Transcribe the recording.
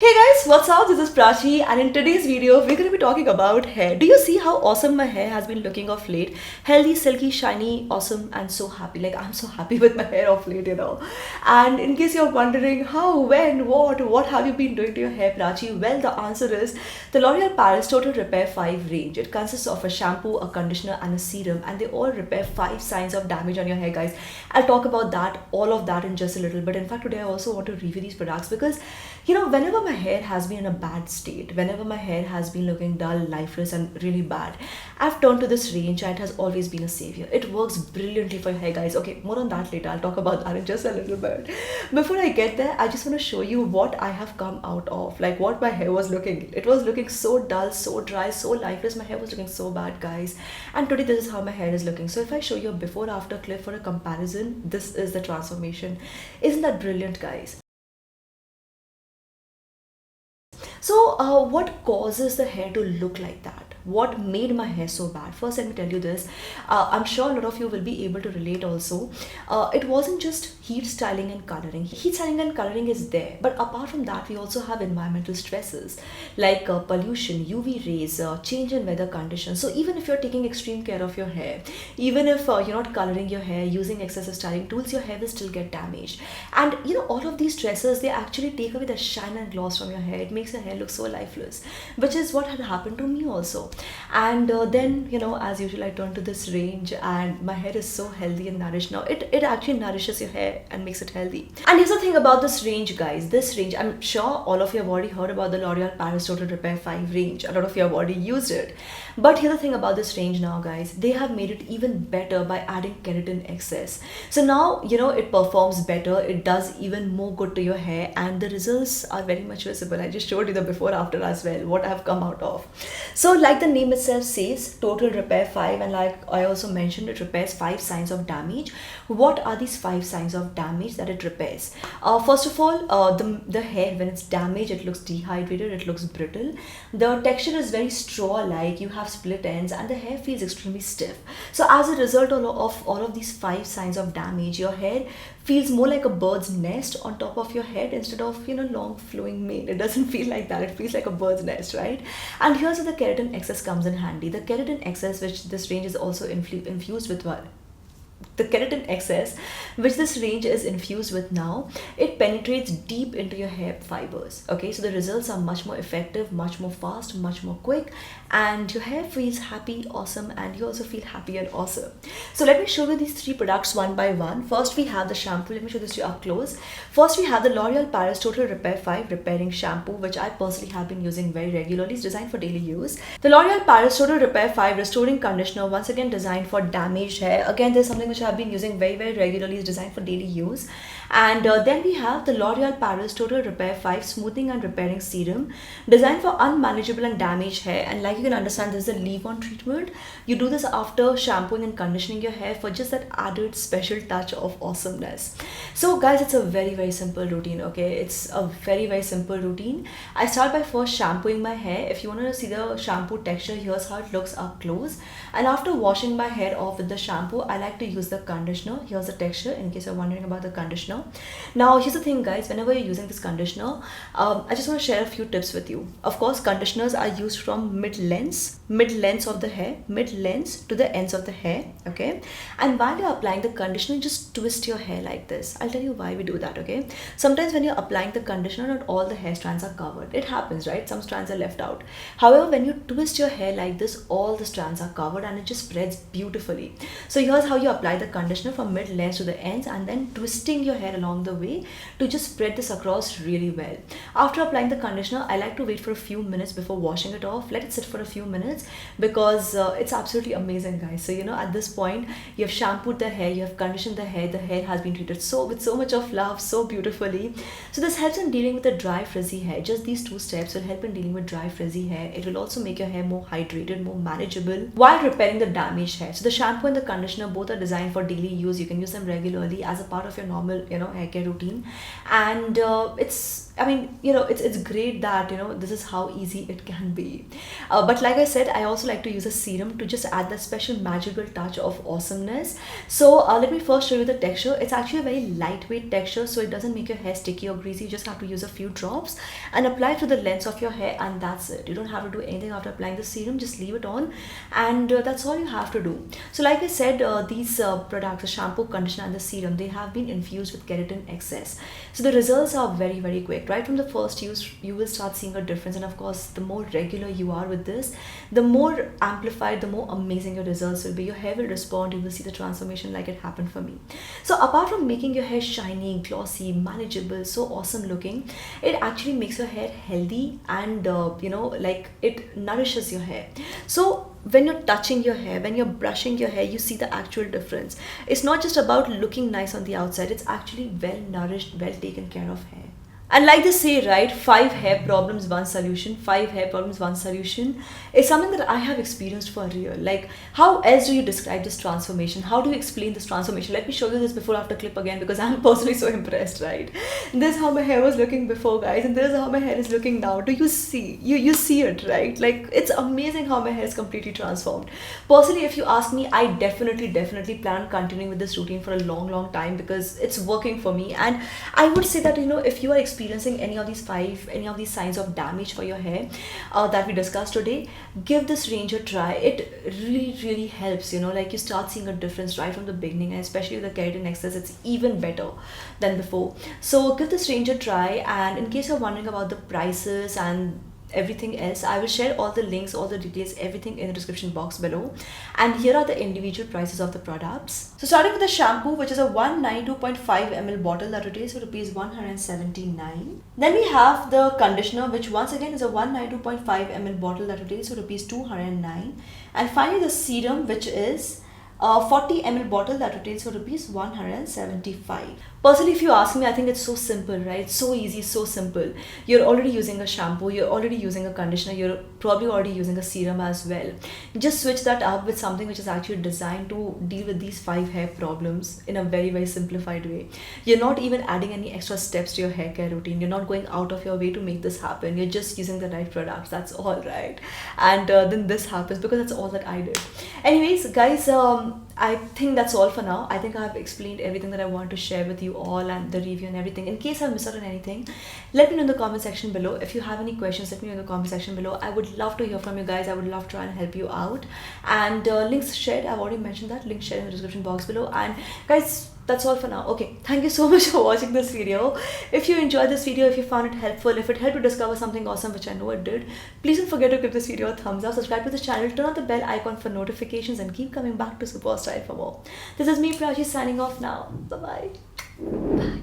Hey guys, what's up? This is Prachi, and in today's video, we're going to be talking about hair. Do you see how awesome my hair has been looking of late? Healthy, silky, shiny, awesome, and so happy. Like, I'm so happy with my hair of late. And in case you're wondering how, when, what have you been doing to your hair, Prachi? Well, the answer is the L'Oreal Paris Total Repair 5 range. It consists of a shampoo, a conditioner, and a serum, and they all repair 5 signs of damage on your hair, guys. I'll talk about that, all of that in just a little bit. In fact, today I also want to review these products because whenever my hair has been in a bad state, whenever my hair has been looking dull, lifeless, and really bad, I've turned to this range and it has always been a savior. It works brilliantly for your hair, guys. Okay, more on that later. I'll talk about that in just a little bit. Before I get there, I just want to show you what I have come out of, like what my hair was looking. It was looking so dull, so dry, so lifeless. My hair was looking so bad, guys. And today, this is how my hair is looking. So if I show you a before after clip for a comparison, this is the transformation. Isn't that brilliant, guys? So, what causes the hair to look like that? What made my hair so bad? First, let me tell you this. I'm sure a lot of you will be able to relate also. It wasn't just heat styling and coloring. Heat styling and coloring is there. But apart from that, we also have environmental stresses like pollution, UV rays, change in weather conditions. So even if you're taking extreme care of your hair, even if you're not coloring your hair, using excessive styling tools, your hair will still get damaged. And all of these stresses, they actually take away the shine and gloss from your hair. It makes your hair look so lifeless, which is what had happened to me also. And then as usual, I turn to this range and my hair is so healthy and nourished now. It actually nourishes your hair and makes it healthy. And here's the thing about this range, guys. This range, I'm sure all of you have already heard about the L'Oreal Paris Total Repair 5 range. A lot of you have already used it. But here's the thing about this range now, guys. They have made it even better by adding keratin excess. So now it performs better. It does even more good to your hair, and the results are very much visible. I just showed you the before after as well, what I've come out of. So like the name itself says, Total Repair 5, and like I also mentioned, it repairs 5 signs of damage. What are these 5 signs of damage that it repairs? First of all, the hair, when it's damaged, it looks dehydrated, it looks brittle. The texture is very straw-like, you have split ends, and the hair feels extremely stiff. So as a result of all of these 5 signs of damage, your hair feels more like a bird's nest on top of your head instead of long flowing mane. It doesn't feel like that. It feels like a bird's nest, right? And here's where the keratin excess comes in handy. The keratin excess, which this range is also infused with what? The keratin excess, which this range is infused with now, it penetrates deep into your hair fibers. Okay, so the results are much more effective, much more fast, much more quick, and your hair feels happy, awesome, and you also feel happy and awesome. So let me show you these 3 products one by one. First, we have the shampoo. Let me show this to you up close. First, we have the L'Oreal Paris Total Repair 5 Repairing Shampoo, which I personally have been using very regularly. It's designed for daily use. The L'Oreal Paris Total Repair 5 Restoring Conditioner, once again designed for damaged hair. Again, there's something which I've been using very regularly. Is designed for daily use. And then we have the L'Oreal Paris Total Repair 5 Smoothing and Repairing Serum, designed for unmanageable and damaged hair. And like you can understand, this is a leave-on treatment. You do this after shampooing and conditioning your hair for just that added special touch of awesomeness. So guys, it's a very simple routine. Okay, it's a very simple routine. I start by first shampooing my hair. If you want to see the shampoo texture, here's how it looks up close. And after washing my hair off with the shampoo, I like to use the conditioner. Here's the texture in case you're wondering about the conditioner. Now here's the thing, guys. Whenever you're using this conditioner, I just want to share a few tips with you. Of course, conditioners are used from mid-lengths of the hair, mid-lengths to the ends of the hair. Okay, and while you're applying the conditioner, just twist your hair like this. I'll tell you why we do that. Okay, sometimes when you're applying the conditioner, not all the hair strands are covered. It happens, right? Some strands are left out. However, when you twist your hair like this, all the strands are covered and it just spreads beautifully. So here's how you apply the conditioner from mid-lengths to the ends, and then twisting your hair along the way to just spread this across really well. After applying the conditioner, I like to wait for a few minutes before washing it off. Let it sit for a few minutes because it's absolutely amazing, guys. So at this point, you have shampooed the hair, you have conditioned the hair has been treated with so much of love, so beautifully. So this helps in dealing with the dry frizzy hair. Just these 2 steps will help in dealing with dry frizzy hair. It will also make your hair more hydrated, more manageable while repairing the damaged hair. So the shampoo and the conditioner both are designed for daily use. You can use them regularly as a part of your normal hair care routine, and it's I mean, it's great that this is how easy it can be. But like I said, I also like to use a serum to just add that special magical touch of awesomeness. So let me first show you the texture. It's actually a very lightweight texture, so it doesn't make your hair sticky or greasy. You just have to use a few drops and apply to the length of your hair, and that's it. You don't have to do anything after applying the serum. Just leave it on, and that's all you have to do. So like I said, these products, the shampoo, conditioner, and the serum, they have been infused with keratin excess. So the results are very, very quick. Right from the first use, you will start seeing a difference. And of course, the more regular you are with this, the more amplified, the more amazing your results will be. Your hair will respond. You will see the transformation like it happened for me. So apart from making your hair shiny, glossy, manageable, so awesome looking, it actually makes your hair healthy, and like it nourishes your hair. So when you're touching your hair, when you're brushing your hair, you see the actual difference. It's not just about looking nice on the outside, it's actually well nourished, well taken care of hair. And like they say, right, 5 hair problems, 1 solution. Is something that I have experienced for real. Like, how else do you describe this transformation? How do you explain this transformation? Let me show you this before after clip again, because I'm personally so impressed, right? This is how my hair was looking before, guys, and this is how my hair is looking now. Do you see? You see it, right? Like, it's amazing how my hair is completely transformed. Personally, if you ask me, I definitely plan on continuing with this routine for a long time, because it's working for me. And I would say that, if you are experiencing any of these signs of damage for your hair that we discussed today, give this range a try. It really helps. Like, you start seeing a difference right from the beginning, and especially with the keratin excess, it's even better than before. So give this range a try. And in case you're wondering about the prices and everything else, I will share all the links, all the details, everything in the description box below. And here are the individual prices of the products. So starting with the shampoo, which is a 192.5 ml bottle that retails for rupees 179. Then we have the conditioner, which once again is a 192.5 ml bottle that retails for rupees 209. And finally the serum, which is a 40 ml bottle that retails for rupees 175. Personally, if you ask me, I think it's so simple, right? So easy, so simple. You're already using a shampoo, you're already using a conditioner, you're probably already using a serum as well. Just switch that up with something which is actually designed to deal with these 5 hair problems in a very simplified way. You're not even adding any extra steps to your hair care routine. You're not going out of your way to make this happen. You're just using the right products. That's all, right? And then this happens because that's all that I did. Anyways, guys, I think that's all for now. I think I've explained everything that I want to share with you all, and the review and everything. In case I've missed out on anything, let me know in the comment section below. If you have any questions, let me know in the comment section below. I would love to hear from you guys. I would love to try and help you out. And links shared, I've already mentioned that. Link shared in the description box below. And guys, that's all for now. Okay, thank you so much for watching this video. If you enjoyed this video, if you found it helpful, if it helped you discover something awesome, which I know it did, please don't forget to give this video a thumbs up, subscribe to the channel, turn on the bell icon for notifications, and keep coming back to SuperWowStyle for more. This is me, Prachi, signing off now. Bye-bye. Bye.